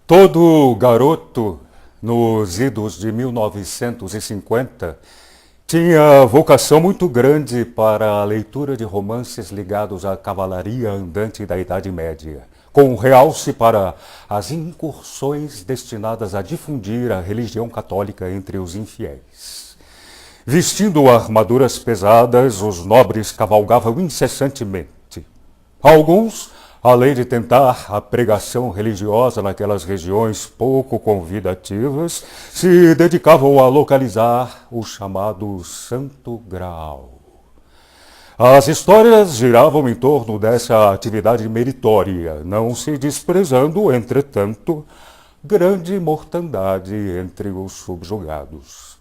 Todo garoto, nos idos de 1950, tinha vocação muito grande para a leitura de romances ligados à cavalaria andante da Idade Média, com realce para as incursões destinadas a difundir a religião católica entre os infiéis. Vestindo armaduras pesadas, os nobres cavalgavam incessantemente. Alguns, além de tentar a pregação religiosa naquelas regiões pouco convidativas, se dedicavam a localizar o chamado Santo Graal. As histórias giravam em torno dessa atividade meritória, não se desprezando, entretanto, grande mortandade entre os subjugados.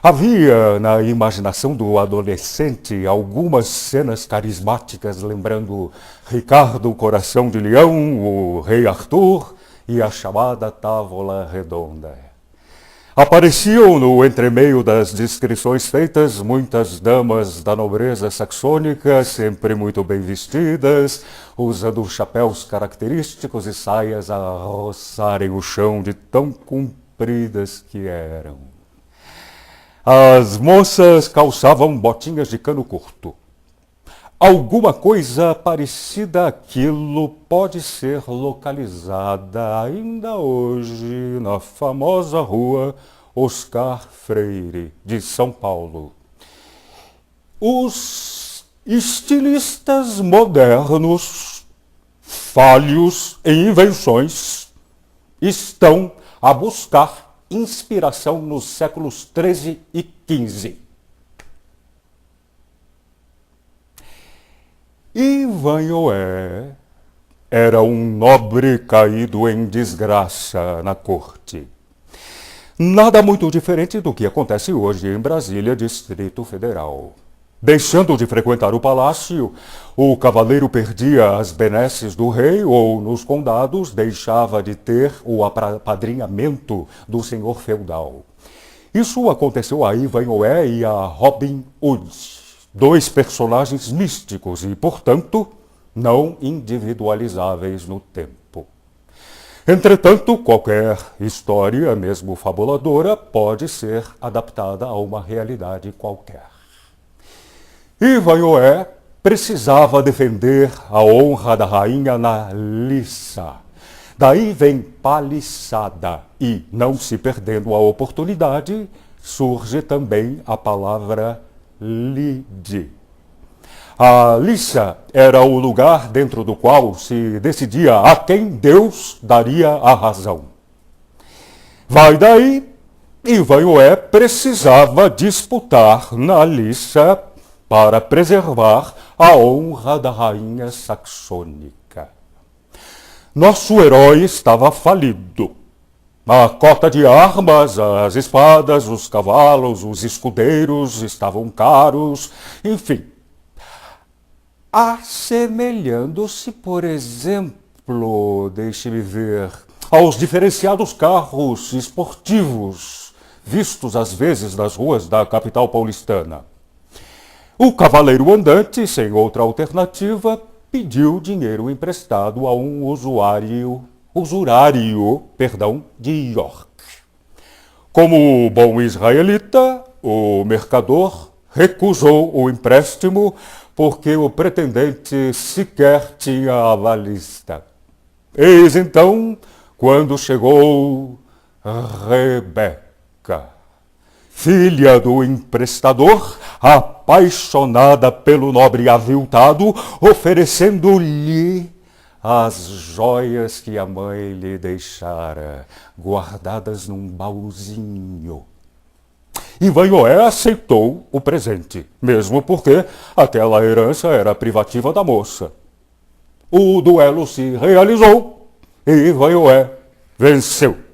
Havia na imaginação do adolescente algumas cenas carismáticas lembrando Ricardo Coração de Leão, o Rei Arthur e a chamada Távola Redonda. Apareciam no entremeio das descrições feitas muitas damas da nobreza saxônica, sempre muito bem vestidas, usando chapéus característicos e saias a roçarem o chão de tão compridas que eram. As moças calçavam botinhas de cano curto. Alguma coisa parecida àquilo pode ser localizada ainda hoje na famosa rua Oscar Freire, de São Paulo. Os estilistas modernos, falhos em invenções, estão a buscar inspiração nos séculos XIII e XV. Ivanhoé era um nobre caído em desgraça na corte. Nada muito diferente do que acontece hoje em Brasília, Distrito Federal. Deixando de frequentar o palácio, o cavaleiro perdia as benesses do rei ou, nos condados, deixava de ter o apadrinhamento do senhor feudal. Isso aconteceu a Ivanhoé e a Robin Hood, dois personagens místicos e, portanto, não individualizáveis no tempo. Entretanto, qualquer história, mesmo fabuladora, pode ser adaptada a uma realidade qualquer. Ivanhoé precisava defender a honra da rainha na liça. Daí vem paliçada e, não se perdendo a oportunidade, surge também a palavra lide. A liça era o lugar dentro do qual se decidia a quem Deus daria a razão. Vai daí, Ivanhoé precisava disputar na liça para preservar a honra da rainha saxônica. Nosso herói estava falido. A cota de armas, as espadas, os cavalos, os escudeiros estavam caros, enfim. Assemelhando-se, por exemplo, deixe-me ver, aos diferenciados carros esportivos vistos às vezes nas ruas da capital paulistana. O cavaleiro andante, sem outra alternativa, pediu dinheiro emprestado a um usurário de York. Como bom israelita, o mercador recusou o empréstimo porque o pretendente sequer tinha avalista. Eis então quando chegou Rebeca, filha do emprestador, apaixonada pelo nobre aviltado, oferecendo-lhe as joias que a mãe lhe deixara, guardadas num baúzinho. Ivanhoé aceitou o presente, mesmo porque aquela herança era privativa da moça. O duelo se realizou e Ivanhoé venceu.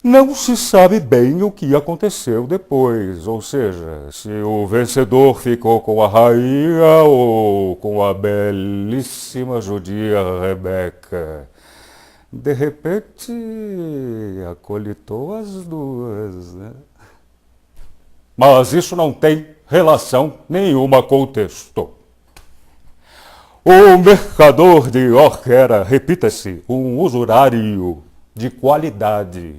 Não se sabe bem o que aconteceu depois, ou seja, se o vencedor ficou com a rainha ou com a belíssima judia Rebeca. De repente, acolitou as duas, né? Mas isso não tem relação nenhuma com o texto. O mercador de York era, repita-se, um usurário de qualidade.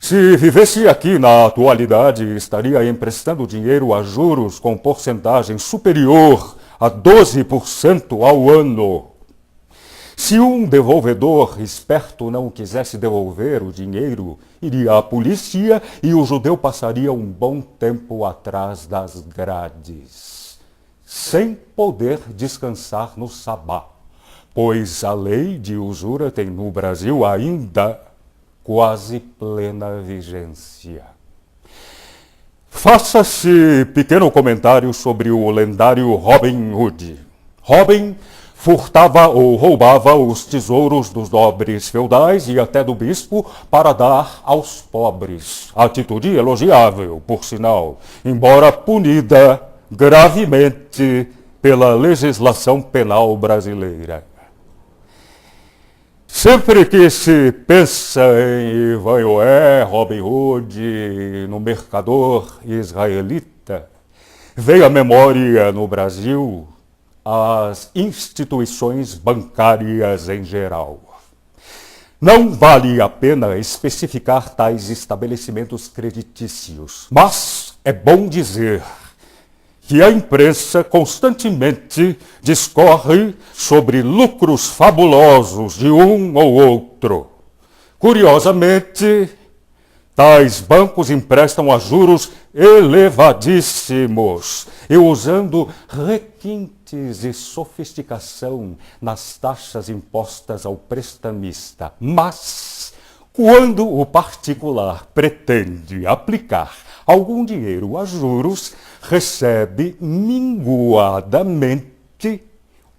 Se vivesse aqui na atualidade, estaria emprestando dinheiro a juros com porcentagem superior a 12% ao ano. Se um devolvedor esperto não quisesse devolver o dinheiro, iria à polícia e o judeu passaria um bom tempo atrás das grades, sem poder descansar no sabá, pois a lei de usura tem no Brasil ainda quase plena vigência. Faça-se pequeno comentário sobre o lendário Robin Hood. Robin furtava ou roubava os tesouros dos nobres feudais e até do bispo para dar aos pobres. Atitude elogiável, por sinal, embora punida gravemente pela legislação penal brasileira. Sempre que se pensa em Ivanhoé, Robin Hood, no mercador israelita, vem à memória no Brasil as instituições bancárias em geral. Não vale a pena especificar tais estabelecimentos creditícios, mas é bom dizer que a imprensa constantemente discorre sobre lucros fabulosos de um ou outro. Curiosamente, tais bancos emprestam a juros elevadíssimos e usando requintes e sofisticação nas taxas impostas ao prestamista. Mas, quando o particular pretende aplicar algum dinheiro a juros, recebe minguadamente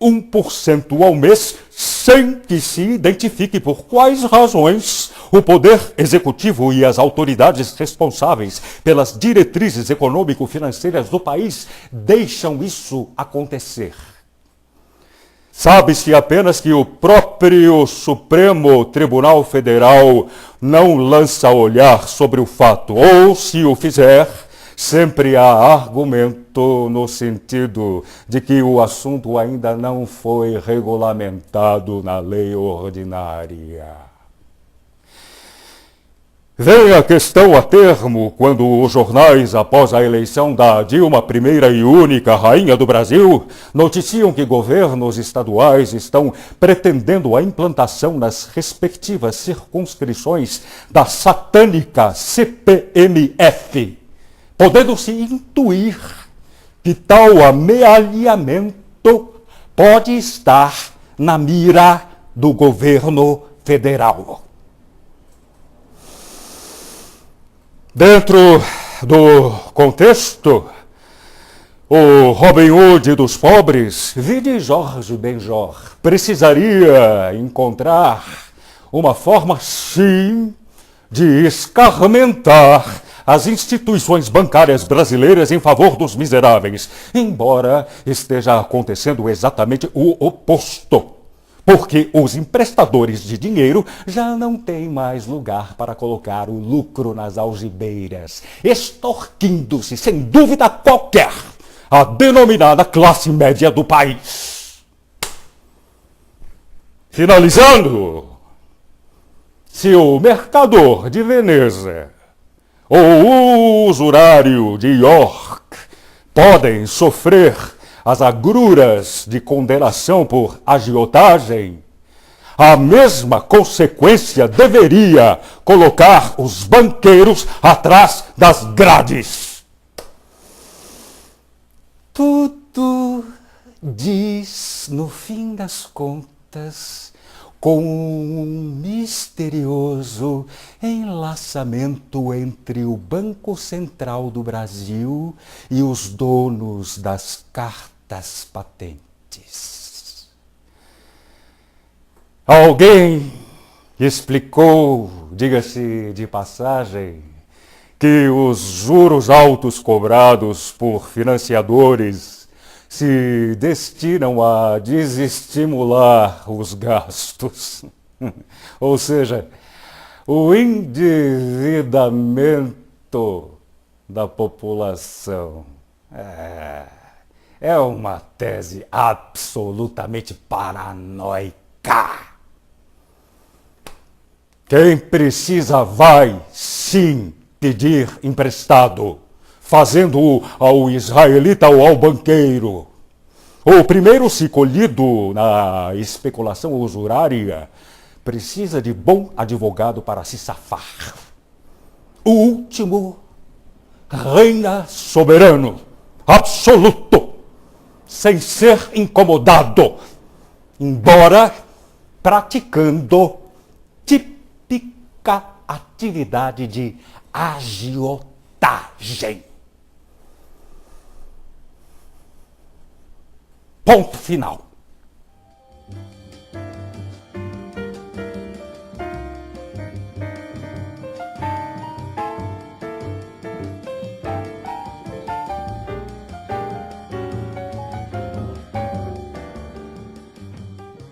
1% ao mês, sem que se identifique por quais razões o Poder Executivo e as autoridades responsáveis pelas diretrizes econômico-financeiras do país deixam isso acontecer. Sabe-se apenas que o próprio Supremo Tribunal Federal não lança olhar sobre o fato, ou, se o fizer, sempre há argumento no sentido de que o assunto ainda não foi regulamentado na lei ordinária. Vem a questão a termo quando os jornais, após a eleição da Dilma, primeira e única rainha do Brasil, noticiam que governos estaduais estão pretendendo a implantação nas respectivas circunscrições da satânica CPMF, podendo-se intuir que tal amealhamento pode estar na mira do governo federal. Dentro do contexto, o Robin Hood dos pobres, vide Jorge Benjor, precisaria encontrar uma forma, sim, de escarmentar as instituições bancárias brasileiras em favor dos miseráveis, embora esteja acontecendo exatamente o oposto. Porque os emprestadores de dinheiro já não têm mais lugar para colocar o lucro nas algibeiras, extorquindo-se, sem dúvida qualquer, a denominada classe média do país. Finalizando, se o mercador de Veneza ou o usurário de York podem sofrer as agruras de condenação por agiotagem, a mesma consequência deveria colocar os banqueiros atrás das grades. Tudo diz, no fim das contas, com um misterioso enlaçamento entre o Banco Central do Brasil e os donos das cartas patentes. Alguém explicou, diga-se de passagem, que os juros altos cobrados por financiadores se destinam a desestimular os gastos. Ou seja, o endividamento da população. É uma tese absolutamente paranoica. Quem precisa vai, sim, pedir emprestado, fazendo ao israelita ou ao banqueiro. O primeiro, se colhido na especulação usurária, precisa de bom advogado para se safar. O último reina soberano, absoluto, sem ser incomodado, embora praticando típica atividade de agiotagem. Ponto final.